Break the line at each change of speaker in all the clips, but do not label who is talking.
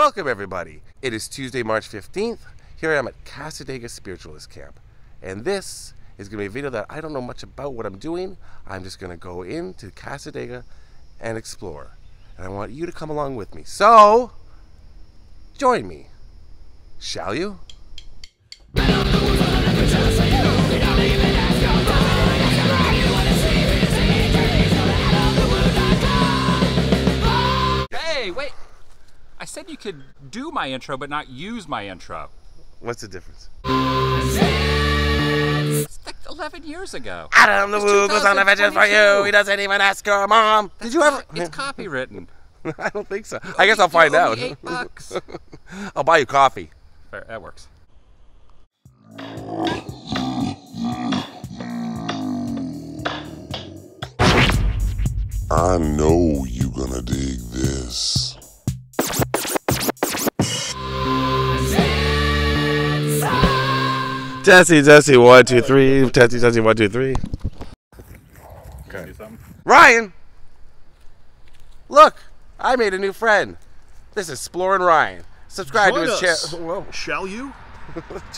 Welcome everybody. It is Tuesday, March 15th. Here I am at Cassadaga Spiritualist Camp. And this is going to be a video that I don't know much about what I'm doing. I'm just going to go into Cassadaga and explore. And I want you to come along with me. So, join me. Shall you?
Hey, wait. I said you could do my intro, but not use my intro.
What's the difference?
It's like 11 years ago.
Adam the Woo goes on a vengeance for you. He doesn't even ask her mom. Did you ever?
It's copywritten.
I don't think so. I guess I'll find out.
$8.
I'll buy you coffee.
Fair, that works.
I know you gonna dig this.
Tessie, 1, 2, 3. Tessie, 1, 2, 3. Okay. Ryan! Look! I made a new friend. This is Exploring Ryan. Subscribe to his channel.
Shall you?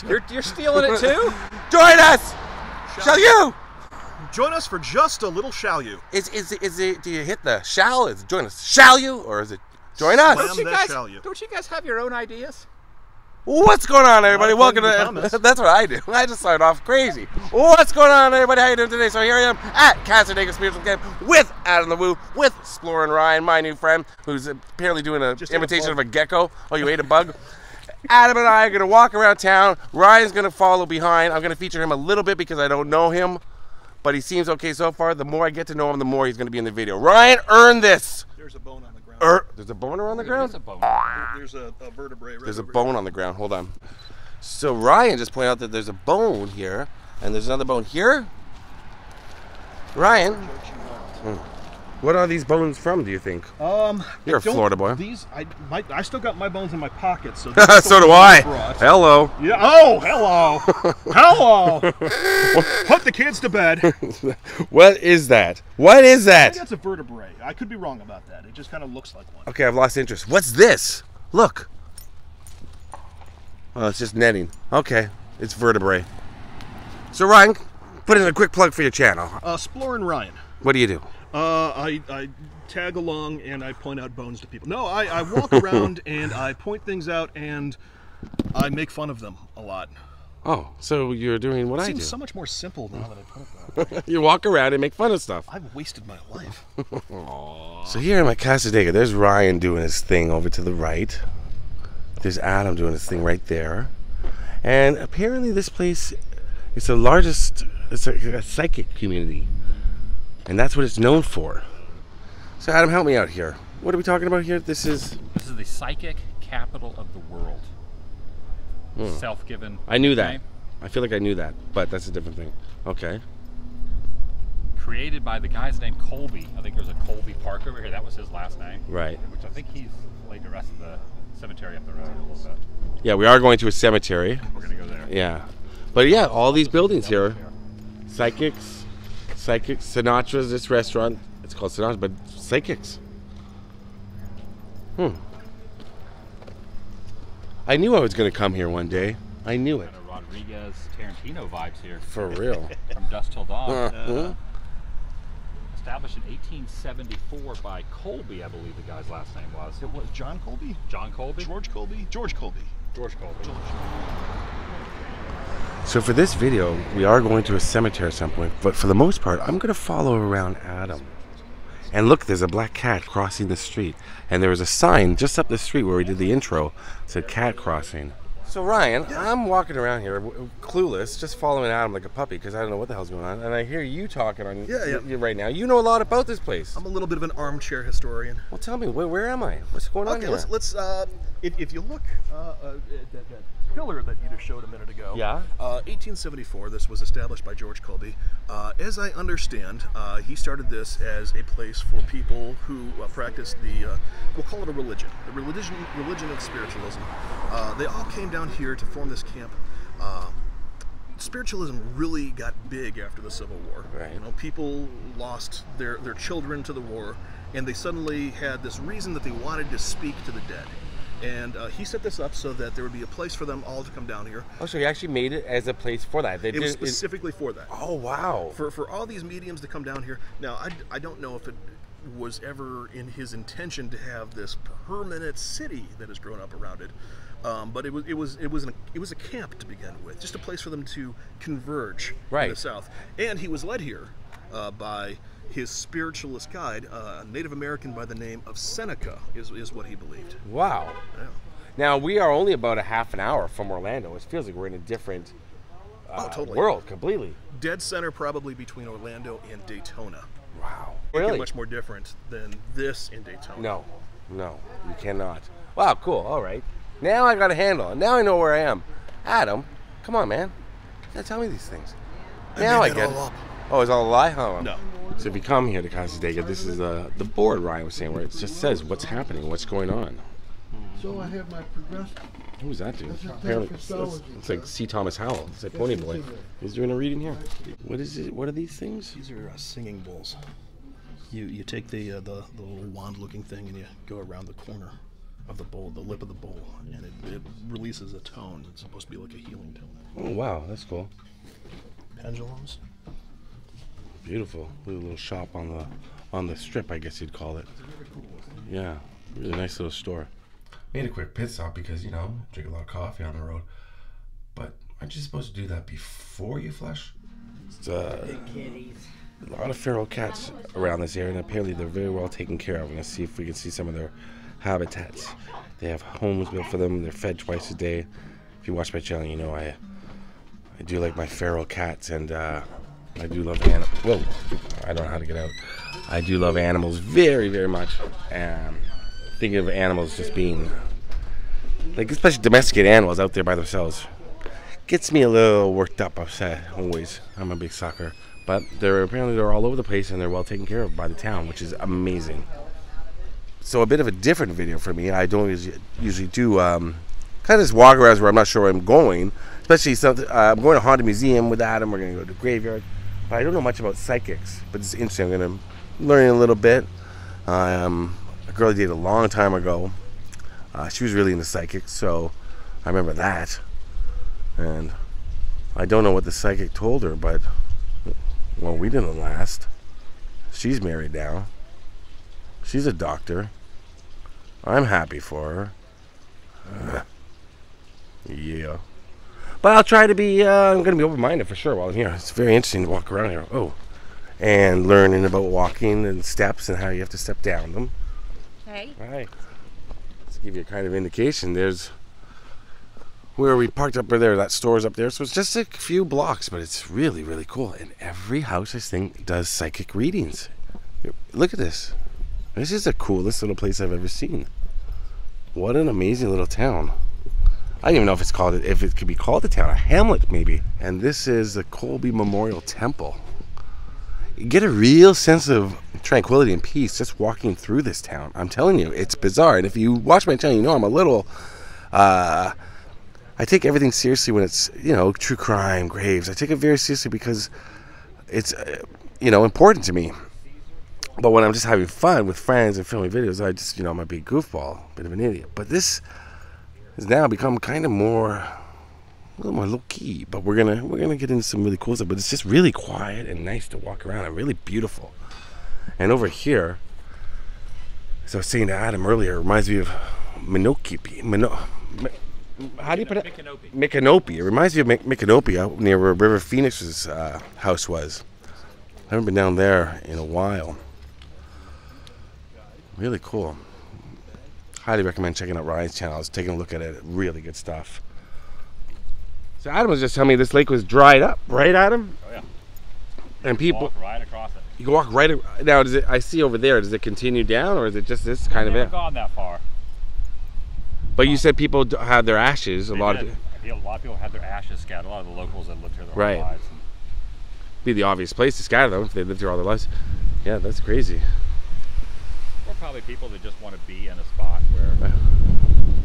You're stealing it too?
Join us! Shall you?
Join us for just a little shall you.
Is it, do you hit the shall? Is it join us? Shall you? Or is it join us?
Don't you guys have your own ideas?
What's going on, everybody?
Well,
Welcome to that's what I do. I just started off crazy. What's going on, everybody? How you doing today? So here I am at Cassadaga Spiritualist Camp with Adam the Woo, with Exploring Ryan, my new friend, who's apparently doing an imitation of a gecko. Oh, you ate a bug? Adam and I are going to walk around town. Ryan's going to follow behind. I'm going to feature him a little bit because I don't know him, but he seems okay so far. The more I get to know him, the more he's going to be in the video. Ryan, earn this.
There's a bone on the ground.
There's a bone around the ground?
There's a bone.
There's a vertebrae. Right,
there's a bone on the ground. Hold on. So Ryan just pointed out that there's a bone here, and there's another bone here. Ryan, what are these bones from, do you think? You're a Florida boy.
These, I still got my bones in my pocket, so.
So do I. Hello.
Yeah. Oh, hello. Hello. Put the kids to bed.
What is that? What is
I
that?
think that's a vertebrae. I could be wrong about that. It just kind of looks like one.
Okay, I've lost interest. What's this? Look. Oh, it's just netting. Okay, it's vertebrae. So Ryan, put in a quick plug for your channel.
Exploring Ryan.
What do you do?
I tag along and I point out bones to people. No, I walk around and I point things out and I make fun of them a lot.
Oh, so you're doing what I do.
Seems so much more simple now that I put it that way.
You walk around and make fun of stuff.
I've wasted my life.
So here I'm at Cassadaga. There's Ryan doing his thing over to the right. There's Adam doing his thing right there. And apparently this place is the largest, it's a psychic community. And that's what it's known for. So Adam, help me out here. What are we talking about here? This is
the psychic capital of the world. Self-given.
I knew that.
Name.
I feel like I knew that, but that's a different thing. Okay.
Created by the guy's named Colby. I think there's a Colby Park over here. That was his last name.
Right.
Which I think he's laid the rest of the cemetery up the road a little bit.
Yeah, we are going to a cemetery.
We're going to go there.
Yeah. But yeah, all these buildings here. Psychics, Sinatra's, this restaurant, it's called Sinatra, but psychics. I knew I was going to come here one day. I knew it.
Kind of Rodriguez, Tarantino vibes here.
For real.
From dusk till dawn. Established in 1874 by Colby, I believe the guy's last name was.
It was John Colby?
John Colby?
George Colby? George Colby.
George Colby.
So for this video, we are going to a cemetery at some point, but for the most part, I'm going to follow around Adam. And look, there's a black cat crossing the street. And there was a sign just up the street where we did the intro, said cat crossing. So Ryan, I'm walking around here, clueless, just following Adam like a puppy because I don't know what the hell's going on. And I hear you talking on you right now. You know a lot about this place.
I'm a little bit of an armchair historian.
Well, tell me, where am I? What's going on here?
Okay, let's if you look at that pillar that you just showed a minute ago.
Yeah.
1874, this was established by George Colby. As I understand, he started this as a place for people who practice the, we'll call it a religion, the religion of spiritualism. They all came down here to form this camp. Spiritualism really got big after the Civil War.
Right.
You know, people lost their children to the war, and they suddenly had this reason that they wanted to speak to the dead. And he set this up so that there would be a place for them all to come down here.
Oh, so he actually made it as a place for that.
It was specifically for that.
Oh, wow.
For all these mediums to come down here. Now, I don't know if it was ever in his intention to have this permanent city that has grown up around it, but it was a camp to begin with, just a place for them to converge in the south. And he was led here by his spiritualist guide, a Native American by the name of Seneca, is what he believed.
Wow.
Yeah.
Now, we are only about a half an hour from Orlando. It feels like we're in a different world completely.
Dead center probably between Orlando and Daytona.
Wow.
Really?
Really?
Much more different than this in Daytona.
No, you cannot. Wow, cool. All right. Now I got a handle. And now I know where I am. Adam, come on, man. You gotta tell me these things. Now I get it. Oh, is all a lie? Oh,
no.
So if you come here to Cassadaga, this is the board Ryan was saying, where it just says what's happening, what's going on.
So I have my progressive.
Who's that dude?
That's
Apparently,
Christology.
it's like C. Thomas Howell. It's like Pony Boy. He's doing a reading here. What is it? What are these things?
These are singing bowls. You take the little wand-looking thing and you go around the corner of the bowl, the lip of the bowl, and it releases a tone. It's supposed to be like a healing tone.
Oh wow, that's cool.
Pendulums.
Beautiful. Little shop on the strip, I guess you'd call it. Yeah, really nice little store. Made a quick pit stop because, you know, drink a lot of coffee on the road. But aren't you supposed to do that before you flush? It's a lot of feral cats around this area, and apparently they're very well taken care of. We're going to see if we can see some of their habitats. They have homes built for them. They're fed twice a day. If you watch my channel, you know I do like my feral cats, and I do love animals. Whoa, I don't know how to get out. I do love animals very, very much. And thinking of animals just being, like, especially domesticated animals out there by themselves, gets me a little worked up, upset, always. I'm a big sucker. But apparently they're all over the place, and they're well taken care of by the town, which is amazing. So a bit of a different video for me. I don't usually do kind of just walk around where I'm not sure where I'm going. Especially something, I'm going to Haunted Museum with Adam. We're going to go to the graveyard. But I don't know much about psychics. But it's interesting. I'm going to learn a little bit. A girl I dated a long time ago. She was really into psychics, so I remember that. And I don't know what the psychic told her, but well, we didn't last. She's married now. She's a doctor. I'm happy for her. Yeah. But I'll try to be, I'm going to be open-minded for sure while I'm here. It's very interesting to walk around here. Oh. And learning about walking and steps and how you have to step down them.
Hey.
Hi. Let's give you a kind of indication. There's where we parked up there, that store's up there. So it's just a few blocks, but it's really, really cool. And every house, I think, does psychic readings. Look at this. This is the coolest little place I've ever seen. What an amazing little town. I don't even know if it could be called a town, a hamlet maybe. And this is the Colby Memorial Temple. You get a real sense of tranquility and peace just walking through this town. I'm telling you, it's bizarre. And if you watch my channel, you know I'm a little, I take everything seriously when it's, you know, true crime, graves. I take it very seriously because it's, you know, important to me. But when I'm just having fun with friends and filming videos, I just, you know, I'm a big goofball, a bit of an idiot. But this has now become kind of a little more low-key. But we're gonna get into some really cool stuff. But it's just really quiet and nice to walk around and really beautiful. And over here, as I was saying to Adam earlier, it reminds me of how do you put it? Micanopy. It reminds me of Micanopy, out near where River Phoenix's house was. I haven't been down there in a while. Really cool. Highly recommend checking out Ryan's channel. I was taking a look at it. Really good stuff. So Adam was just telling me this lake was dried up, right, Adam?
Oh yeah.
And people
walk right across it.
You can walk right now. Does it? I see over there. Does it continue down, or is it just this kind of it?
Gone that far.
But you said people have their ashes. A lot of
people had their ashes scattered. A lot of the locals that lived here their whole lives.
Be the obvious place to scatter them if they lived here all their lives. Yeah, that's crazy.
Or probably people that just want to be in a spot where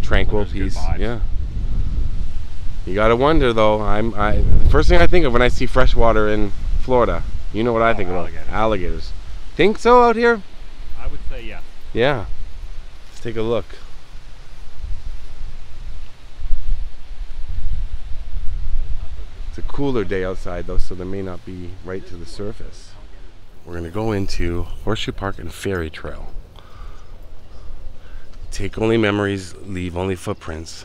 tranquil peace. Yeah. You gotta wonder though. The first thing I think of when I see freshwater in Florida, you know what I think about? Alligators. Think so out here?
I would say yes.
Yeah. Let's take a look. cooler day outside though, so they may not be right to the surface. We're gonna go into Horseshoe Park and Ferry Trail. Take only memories, leave only footprints.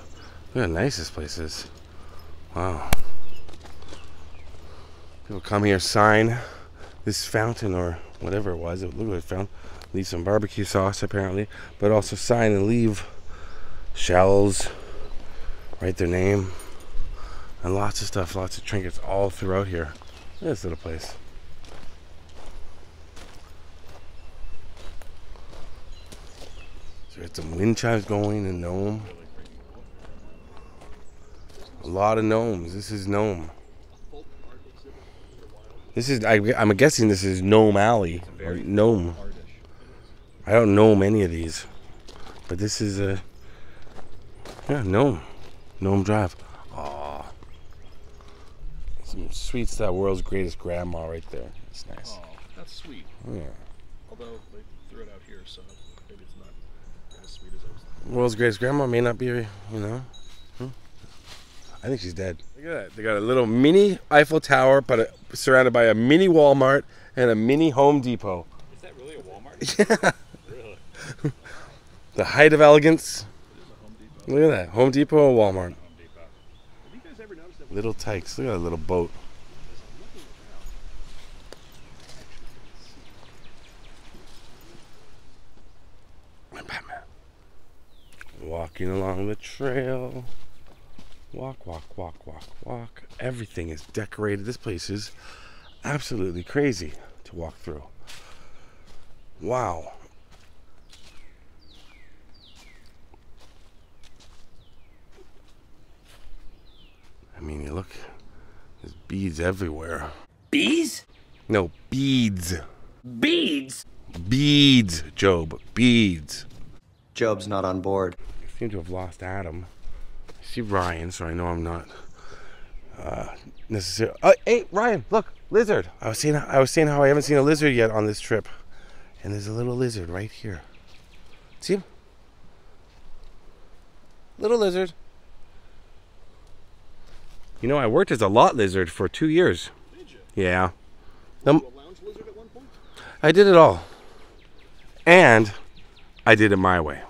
Look how nice this place is. Wow. People come here, sign this fountain or whatever it was. Look what I found. Leave some barbecue sauce apparently, but also sign and leave shells, write their name, and lots of stuff, lots of trinkets all throughout here. Look at this little place. So we got some wind chimes going and gnome. A lot of gnomes. This is gnome. This is, I'm guessing this is Gnome Alley, or Gnome. I don't know many of these, but this is a, yeah, Gnome. Gnome Drive. Aw. Some sweet stuff, world's greatest grandma right there. It's nice.
Oh, that's sweet.
Yeah.
Although they threw it out here, so maybe it's not as sweet as I was thinking.
World's greatest grandma may not be, you know. I think she's dead. Look at that. They got a little mini Eiffel Tower, but surrounded by a mini Walmart and a mini Home Depot.
Is that really a Walmart?
Yeah.
Really?
The height of elegance. Look at that. Home Depot and Walmart.
Home Depot.
Have you guys ever noticed that?
Little tykes. Look at that little boat. Batman. Walking along the trail. Walk, walk, walk, walk, walk. Everything is decorated. This place is absolutely crazy to walk through. Wow. I mean, you look, there's beads everywhere.
Bees?
No, beads.
Beads?
Beads, Job. Beads.
Job's not on board.
I seem to have lost Adam. I see Ryan, so I know I'm not necessarily. Oh, hey, Ryan, look, lizard. I was saying how I haven't seen a lizard yet on this trip, and there's a little lizard right here. See him? Little lizard. You know, I worked as a lot lizard for 2 years.
Did you?
Yeah.
Were you a lounge lizard at one point?
I did it all. And I did it my way.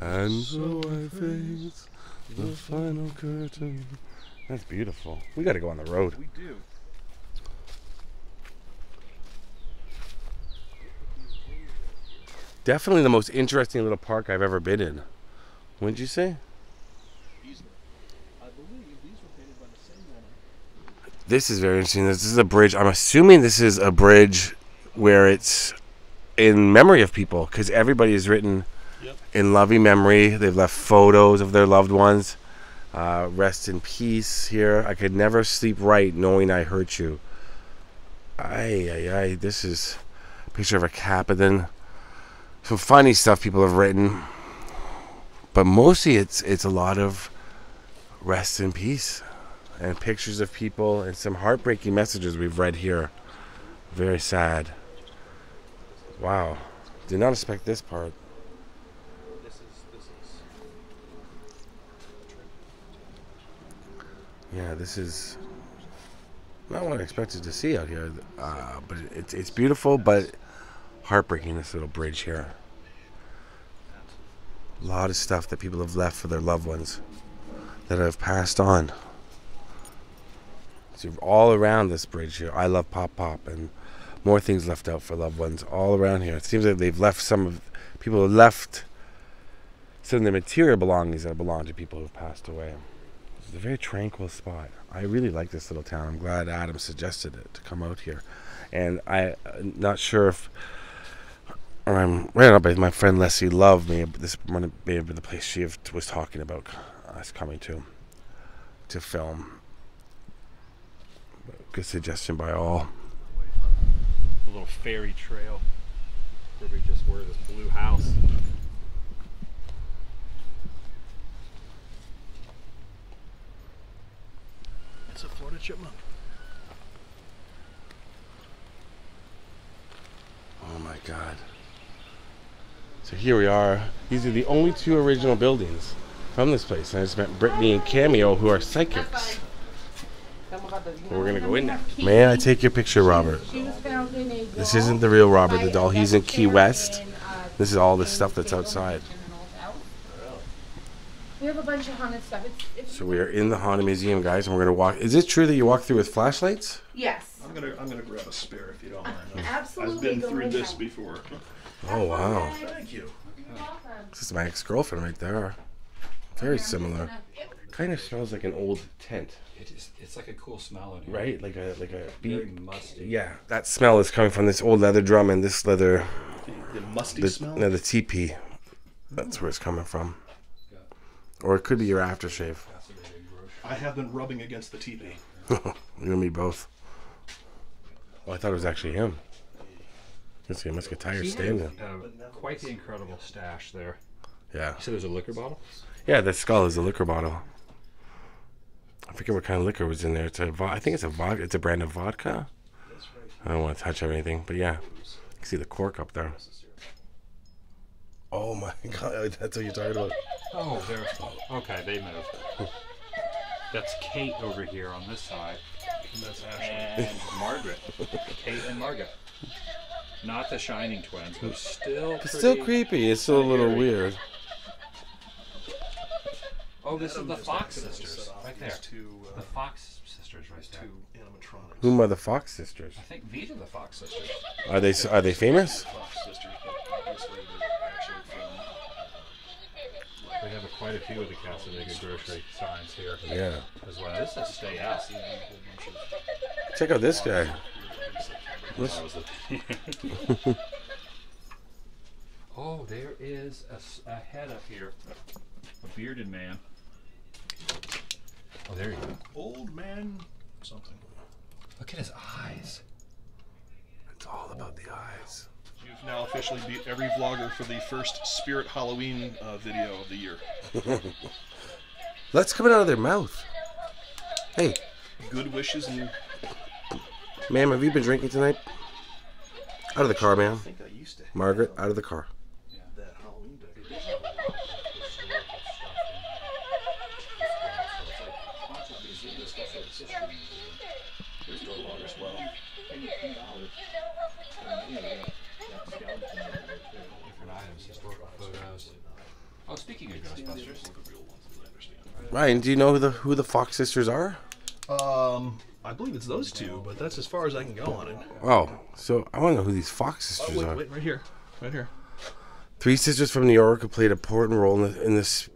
And so I face the final curtain. That's beautiful. We got to go on the road.
We do.
Definitely the most interesting little park I've ever been in. What'd you say?
I believe these were painted by the same woman.
This is very interesting. This is a bridge. I'm assuming this is a bridge where it's in memory of people, because everybody is written in loving memory. They've left photos of their loved ones. Rest in peace here. I could never sleep right knowing I hurt you. Ay. This is a picture of a cap, and then some funny stuff people have written. But mostly it's a lot of rest in peace and pictures of people and some heartbreaking messages we've read here. Very sad. Wow. Did not expect this part.
This is.
Yeah, this is not what I expected to see out here. But it's beautiful, but heartbreaking, this little bridge here. A lot of stuff that people have left for their loved ones that have passed on. So all around this bridge here, I love Pop Pop, and more things left out for loved ones all around here. It seems like they've left people have left some of the material belongings that belong to people who have passed away. It's a very tranquil spot. I really like this little town. I'm glad Adam suggested it to come out here. And I'm not sure if, or I'm right up with my friend Leslie Love, this may have been the place she was talking about us coming to film. Good suggestion by all.
A little fairy trail where we just were, this blue house.
It's a Florida chipmunk.
Oh my God. So here we are. These are the only two original buildings. from this place. And I just met Brittany and Cameo, who are psychics. We're gonna go in now. May I take your picture, Robert? This isn't the real Robert the doll. He's in Key West. This is all the stuff that's outside.
We have a bunch of haunted stuff.
So we are in the haunted museum, guys, and we're gonna walk. Is it true that you walk through with flashlights?
Yes.
I'm gonna grab a spare if you don't mind.
Absolutely.
I've been through this before.
Oh wow!
Thank you.
This is my ex-girlfriend right there. Very similar. Kind of smells like an old tent.
It's like a cool smell in here.
Right, like a
Very musty.
Yeah, that smell is coming from this old leather drum and this leather.
The musty smell.
No, the teepee. That's where it's coming from. Or it could be your aftershave.
I have been rubbing against the teepee.
You and me both. Oh, I thought it was actually him. He must get tired standing.
Quite the incredible stash there.
Yeah.
You said there's a liquor bottle?
Yeah, the skull is a liquor bottle. I forget what kind of liquor was in there. I think it's a vodka. It's a brand of vodka. I don't want to touch anything, but yeah, you can see the cork up there. Oh my God, that's what you're talking about.
Oh, there. Okay, they moved. That's Kate over here on this side.
And that's Ashley.
And Margaret. Kate and Margaret. Not the Shining twins, but still
It's still creepy. It's still a little weird.
Oh, this is the Fox sisters, right there.
Two,
The Fox sisters, right there.
two animatronics.
Whom are the Fox sisters?
I think these are the Fox sisters.
Are they famous?
Fox sisters, but obviously they're actually from.
We have quite a few of the Cassadaga grocery signs here.
Yeah.
As well. This is Stay Out.
Check out this guy.
That was it. Oh, there is a head up here. A bearded man. Oh, there you go.
Old man something.
Look at his eyes.
It's all about the eyes.
You've now officially beat every vlogger for the first Spirit Halloween video of the year.
That's coming out of their mouth. Hey,
Good wishes and
ma'am, have you been drinking tonight? Out of the car, ma'am.
I think I used to have
Margaret, out of the car.
that Halloween decoration.
Different items, historical photos. Oh, speaking of Ghostbusters.
Ryan, do you know who the Fox sisters are?
I believe it's those two, but that's as far as I can go on it.
Oh, so I want to know who these Fox sisters
Oh,
are.
wait, right here. Right here.
Three sisters from New York who played an important role in this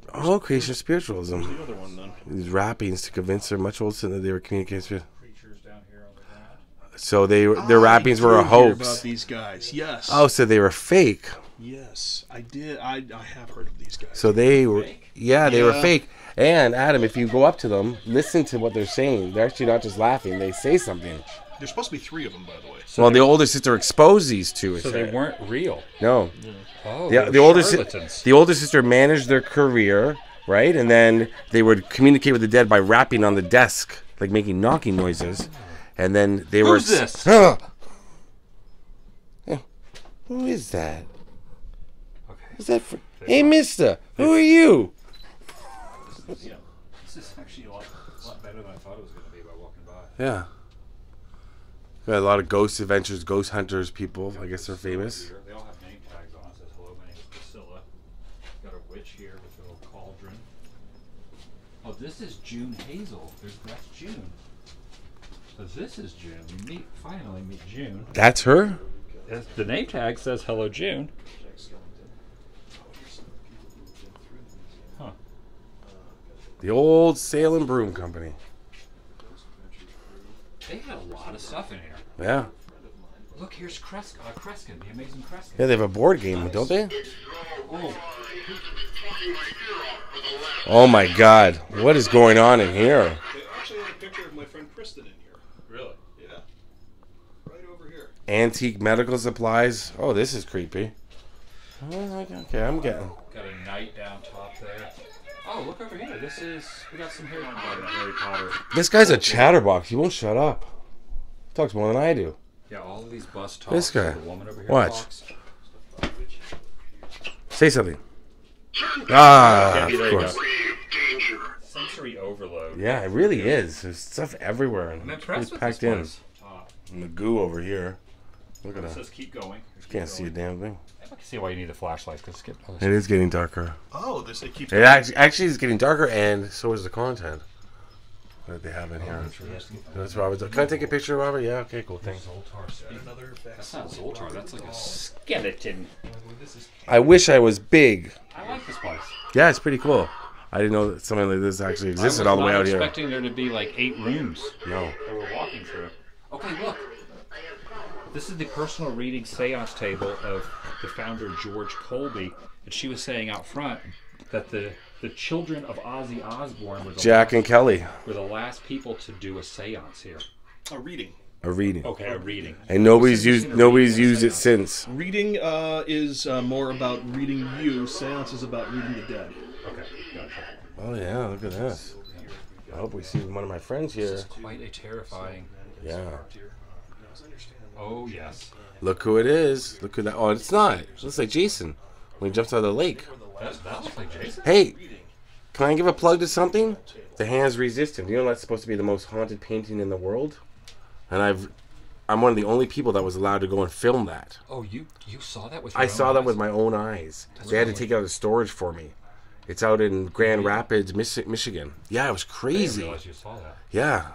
creation of spiritualism.
The other one, then.
These rappings to convince their much older that they were communicating with.
Creatures down here on the ground.
So their rappings were a
I did hear
hoax.
about these guys. Yes.
Oh, so they were fake.
Yes, I did. I have heard of these guys.
So they were, they were
Yeah.
fake. And Adam, if you go up to them, listen to what they're saying. They're actually not just laughing; they say something.
There's supposed to be 3 of them, by the way.
Well, the older sister exposed these two.
So they weren't real.
No.
Oh,
The older
charlatans.
the older sister managed their career, right? And then they would communicate with the dead by rapping on the desk, like making knocking noises. And then they were.
Who's this?
Huh. Yeah. Who is that?
Okay.
Is that? Hey, Mister, who are you?
This is actually a lot better than I thought it was going to be by walking by.
Yeah. Got a lot of ghost adventures, ghost hunters, people. I guess they're famous.
They all have name tags on. It says, hello, my name is Priscilla. Got a witch here with a little cauldron. Oh, this is June Hazel. That's June. So this is June. We finally meet June.
That's her?
The name tag says, hello, June. Huh.
The old Sail and Broom Company.
They had a lot of stuff in here.
Yeah.
Look, here's Kreskin, the amazing Kreskin.
Yeah, they have a board game, don't they?
Oh,
Oh my God. What is going on in here?
They actually have a picture of my friend Kristen in here.
really?
Yeah. Right over here.
Antique medical supplies. Oh, this is creepy. Oh, okay, I'm getting.
Got a knight down top there. Oh, look over here. We got some Harry Potter.
This guy's a chatterbox. He won't shut up. He talks more than I do.
Yeah, all of these bus talks.
This guy.
The woman over here
Watch.
talks.
Say something. Ah,
Yeah,
of
there you
course.
go.
Yeah, it really is. There's stuff everywhere.
I'm
And
impressed
it's
with
packed
this
in.
place.
And the goo over here. Look at
It
that.
says keep going.
Can't see a damn thing.
I can see why you need the flashlights because
It is getting darker.
Oh, it keeps.
It actually is getting darker, and so is the content that they have in here. That's Robert. Can I take a picture, Robert? Yeah. Okay. Cool. Thanks.
That's not Zoltar. That's like a skeleton.
I wish I was big.
I like this place.
Yeah, it's pretty cool. I didn't know that something like this actually existed all the way out here.
I was expecting there to be like 8 rooms
No.
that we're walking through. Okay, look. This is the personal reading seance table of the founder, George Colby. And she was saying out front that the children of Ozzy Osbourne were
Jack and Kelly.
were the last people to do a seance here.
A reading.
A reading.
Okay, a reading.
And nobody's used it since.
Reading is more about reading you. Seance is about reading the dead.
Okay, gotcha.
Oh yeah, look at this. I hope we see one of my friends here.
This is quite a terrifying.
Yeah.
Oh, yes.
Look who it is. Look who that. Oh, it's not. It looks like Jason when he jumps out of the lake.
That looks like Jason.
Hey, can I give a plug to something? The Hands Resistant. You know that's supposed to be the most haunted painting in the world? And I'm one of the only people that was allowed to go and film that.
Oh, you saw that with your
I
own
saw that
eyes?
with my own eyes. They had to take it out of storage for me. It's out in Grand Rapids, Michigan. Yeah, it was
I didn't
crazy.
realize you saw that.
Yeah,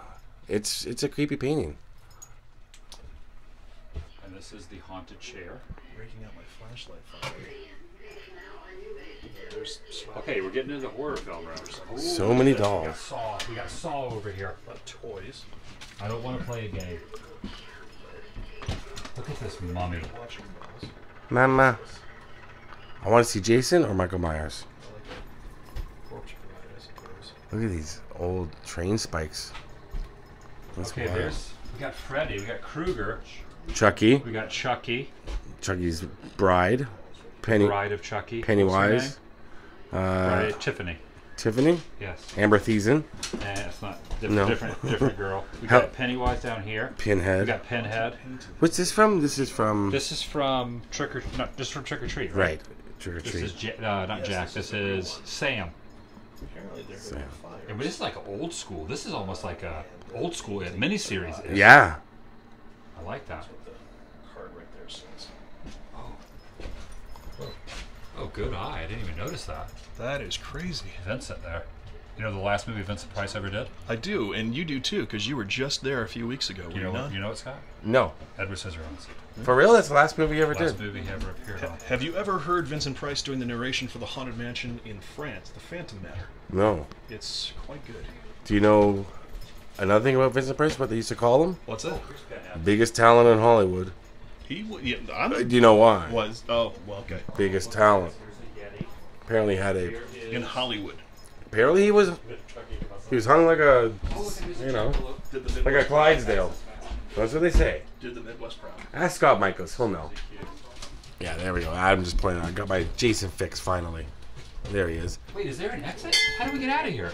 it's a creepy painting.
And this is the haunted chair.
Breaking out my flashlight finally.
Okay, we're getting into horror film rooms. Ooh,
So many
look at this.
dolls.
Saw. We got Saw over here.
Toys.
I don't want to play a game. Look at this mummy.
Mama, I want to see Jason or Michael Myers. Look at these old train spikes. That's
Okay,
wild.
we got Freddy, we got Krueger,
Chucky,
we got Chucky,
Chucky's bride,
Bride of Chucky.
Pennywise,
Bride of Tiffany.
Tiffany,
Yes.
Amber Thiessen,
It's not
No.
different girl. We
How-
got Pennywise down here. We
Pinhead.
got Pinhead.
What's this from? This is from
This is from Trick or Treat, right?
right. Trick or
This
Treat.
is not Jack. This is Sam.
Sam.
And this is like old school. This is almost like a old school miniseries.
Yeah.
I like that.
Card right there says.
Oh, good eye. I didn't even notice that.
That is crazy.
Vincent there. You know the last movie Vincent Price ever did?
I do, and you do too, because you were just there a few weeks ago. Were you not?
You know what, Scott?
No.
Edward Scissorhands.
For real? That's the last movie you ever
Last
did?
movie he ever appeared on.
Have you ever heard Vincent Price doing the narration for the Haunted Mansion in France, The Phantom Matter?
No.
It's quite good.
Do you know another thing about Vincent Price? What they used to call him?
What's that?
Biggest talent in Hollywood.
Do
Do you know why?
Oh, well, okay.
Biggest talent. Apparently had a.
In Hollywood.
Apparently he was hung like a, you know,
Did the
like a Clydesdale. That's what they say.
Did the Midwest proud.
Ask Scott Michaels. He'll know. Yeah, there we go. I'm just playing. I got my Jason fix finally. There he is.
Wait, is there an exit? How do we get out of here?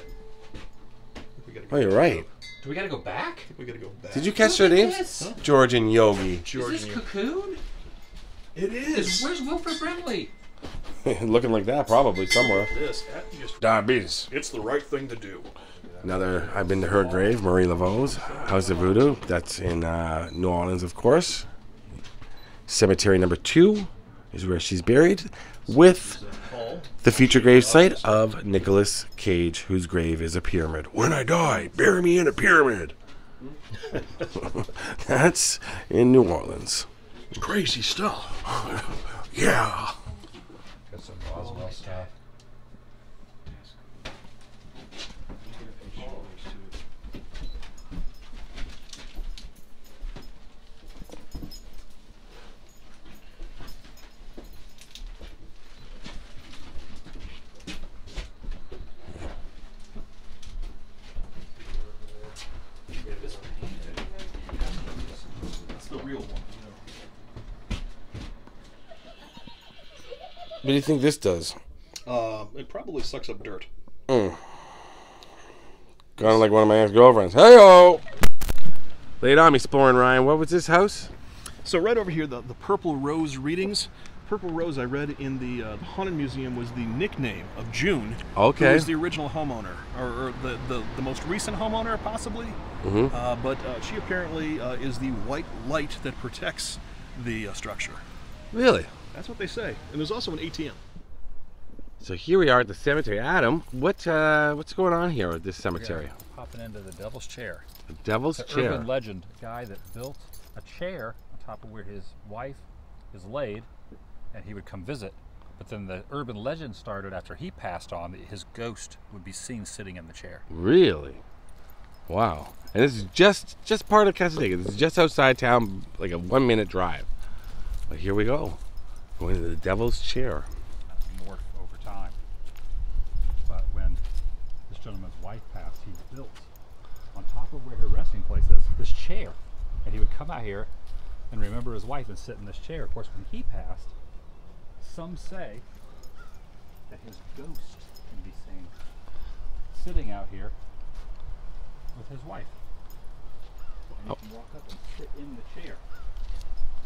Oh, you're right.
Do we gotta go back?
We gotta go back.
Did you catch their
Look at
names?
this.
George and Yogi.
Is this Cocoon?
It is.
Where's Wilfred Brimley?
Looking like that, probably somewhere.
This.
Diabetes.
It's the right thing to do.
Another. I've been to her grave, Marie Laveau's House of Voodoo. That's in New Orleans, of course. Cemetery number 2 is where she's buried, with the future grave site of Nicolas Cage, whose grave is a pyramid. When I die, bury me in a pyramid. That's in New Orleans.
Crazy stuff.
Yeah.
Got some Roswell stuff.
That's the real one.
What do you think this does?
It probably sucks up dirt.
Kind of like one of my ex-girlfriends. Hey-o! Lay it on me, Exploring Ryan. What was this house?
So right over here, the Purple Rose readings. purple rose I read in the Haunted Museum was the nickname of June.
Okay.
Who was the original homeowner, or the most recent homeowner, possibly. But she apparently is the white light that protects the structure.
Really?
That's what they say. And there's also an ATM.
So here we are at the cemetery. Adam, what's going on here at this cemetery?
Popping into the Devil's Chair.
The Devil's
It's an
Chair.
urban legend. A guy that built a chair on top of where his wife is laid, and he would come visit. But then the urban legend started after he passed on that his ghost would be seen sitting in the chair.
Really? Wow. And this is just part of Cassadaga. This is just outside town, like a 1-minute drive. But here we go. Going to the Devil's Chair.
Morphed over time. But when this gentleman's wife passed, he built on top of where her resting place is this chair. And he would come out here and remember his wife and sit in this chair. Of course, when he passed, some say that his ghost can be seen sitting out here with his wife. And he can walk up and sit in the chair.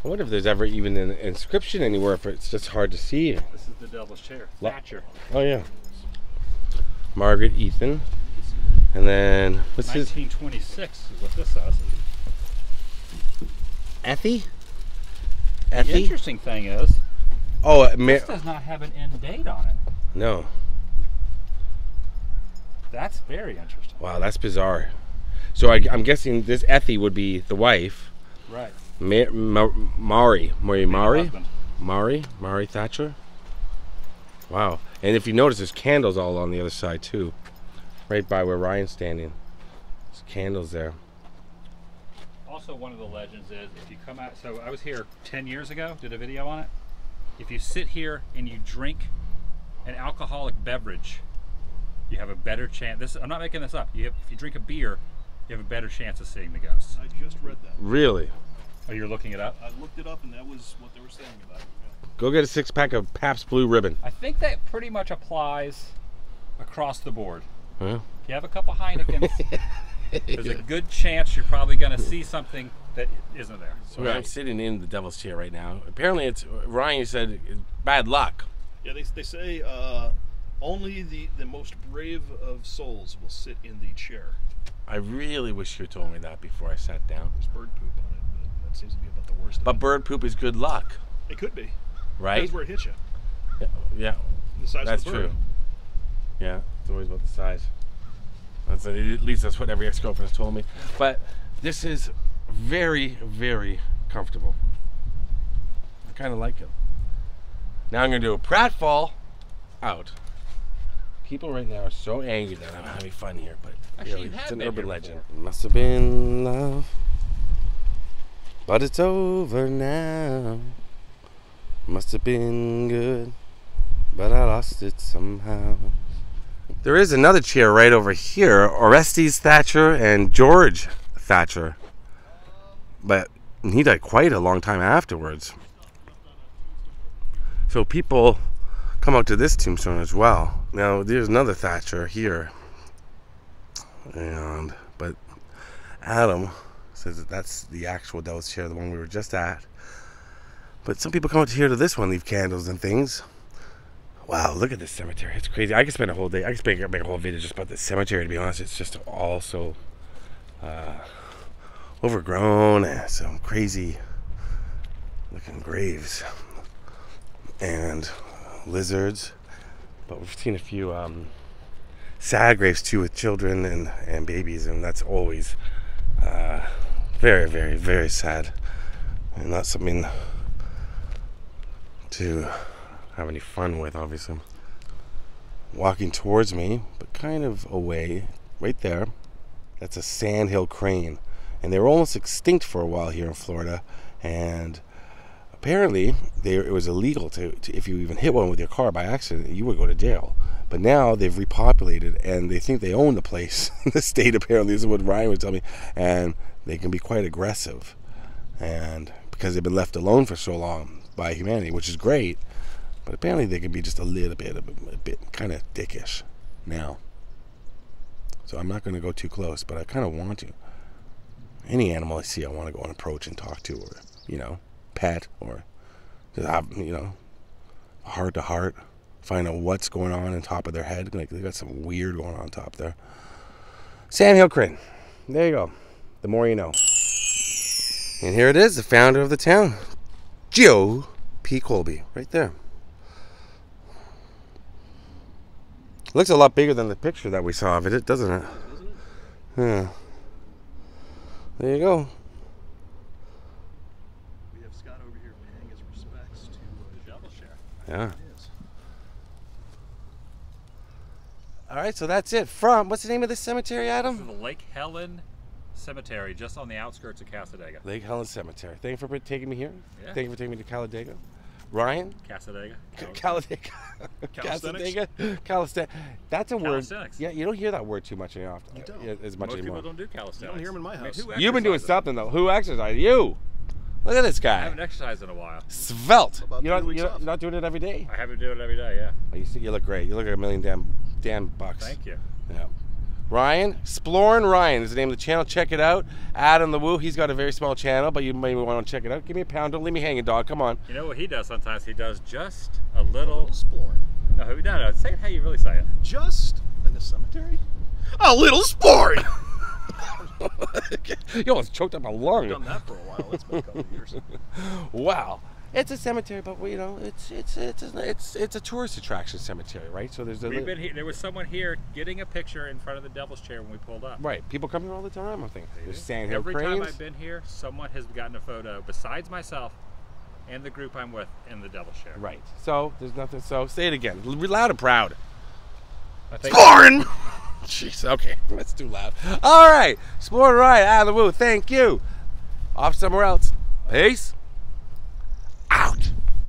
I wonder if there's ever even an inscription anywhere, if it's just hard to see.
This is the Devil's Chair. Thatcher.
Oh, yeah. Margaret Ethan. And then, what's his?
1926 is what this says.
Effie?
The
Effie?
interesting thing is,
Oh,
this does not have an end date on it.
No.
That's very interesting.
Wow, that's bizarre. So I'm guessing this Effie would be the wife.
Right.
Maury
Husband.
Thatcher. Wow. And if you notice, there's candles all on the other side too, right by where Ryan's standing. There's candles there.
Also, one of the legends is if you come out. So I was here 10 years ago. Did a video on it. If you sit here and you drink an alcoholic beverage, you have a better chance. I'm not making this up. If you drink a beer, you have a better chance of seeing the ghosts.
I just read that.
Really?
Oh, you're looking it up?
I looked it up, and that was what they were saying about it. Yeah.
Go get a 6-pack of Pabst Blue Ribbon.
I think that pretty much applies across the board.
Huh?
If you have a couple Heinekens, there's a good chance you're probably going to see something that isn't there.
So I'm sitting in the Devil's Chair right now. Apparently, it's Ryan said it's bad luck.
Yeah, they say only the most brave of souls will sit in the chair.
I really wish you told me that before I sat down.
There's bird poop on it, but that seems to be about the worst.
But bird poop is good luck,
It could be.
right?
Depends where it hits you.
Yeah,
The size
that's
of the bird.
true. Yeah, it's always about the size. At least that's what every ex-girlfriend has told me. But this is very, very comfortable. I kind of like it. Now I'm going to do a pratfall out. People right now are so angry that I'm having fun here, but
Actually,
really,
you have
it's an
been
urban
here
legend. Must have been love, but it's over now. Must have been good, but I lost it somehow. There is another chair right over here, Orestes Thatcher and George Thatcher. But he died quite a long time afterwards. So people come out to this tombstone as well. Now there's another Thatcher here. But Adam says that that's the actual Devil's Chair, the one we were just at. But some people come out here to this one, leave candles and things. Wow, look at this cemetery. It's crazy. I could spend a whole day. I could make a whole video just about this cemetery, to be honest. It's just all so overgrown and some crazy looking graves and lizards. But we've seen a few sad graves too, with children and babies, and that's always very, very, very sad. And not something to have any fun with, obviously. Walking towards me, but kind of away, right there, that's a sandhill crane. And they were almost extinct for a while here in Florida. And apparently, it was illegal to if you even hit one with your car by accident, you would go to jail. But now they've repopulated, and they think they own the place. The state, apparently, this is what Ryan would tell me. And they can be quite aggressive. And because they've been left alone for so long by humanity, which is great. But apparently they can be just a bit kind of dickish now. So I'm not going to go too close, but I kind of want to. Any animal I see, I want to go and approach and talk to, or, pet, or just have, heart to heart, find out what's going on top of their head. Like they got some weird going on top there. Sandhill Crin. There you go. The more you know. And here it is, the founder of the town, Joe P. Colby, right there. Looks a lot bigger than the picture that we saw of it, doesn't it? Yeah. There you go.
We have Scott over here paying his respects to the Devil Share.
Yeah. All right, so that's it. From, what's the name of this cemetery, Adam?
This is the Lake Helen Cemetery, just on the outskirts of Cassadaga.
Lake Helen Cemetery. Thank you for taking me here.
Yeah.
Thank you for taking me to Cassadaga. Ryan?
Cassadaga.
Cassadaga. Cassadaga. Calisthenics. That's a word.
Calisthenics.
Yeah, you don't hear that word too much
You don't.
as much
Most
anymore.
people don't do calisthenics.
You don't hear 'em in my house.
who
You've been doing
exercises?
something though. Who exercises? You. Look at this
I
guy.
haven't exercised in a while.
Svelte.
About 3 weeks
You're
off.
not doing it every day.
I have to do it every day, yeah.
Oh, you look great. You look like a million damn bucks.
Thank you.
Yeah. Ryan, Exploring Ryan is the name of the channel. Check it out. Adam the Woo, he's got a very small channel, but you may want to check it out. Give me a pound. Don't leave me hanging, dog. Come on.
You know what he does sometimes? He does just a little...
Exploring.
No, say it how you really say it.
Just in the cemetery? A little exploring!
You almost choked up a lung.
I've done that for a while. It's been a couple of years.
Wow. It's a cemetery, but you know, it's a tourist attraction cemetery, right? So there's
We've been here. There was someone here getting a picture in front of the Devil's Chair when we pulled up.
right. People come here all the time. I think there's Sandhill
Every
Cranes.
time I've been here, someone has gotten a photo besides myself and the group I'm with in the Devil's Chair.
Right. So there's nothing. So say it again, loud and proud.
I think
Exploring. Jeez. Okay, that's too loud. All right. Exploring Ryan, out of the Woo. Thank you. Off somewhere else. Peace.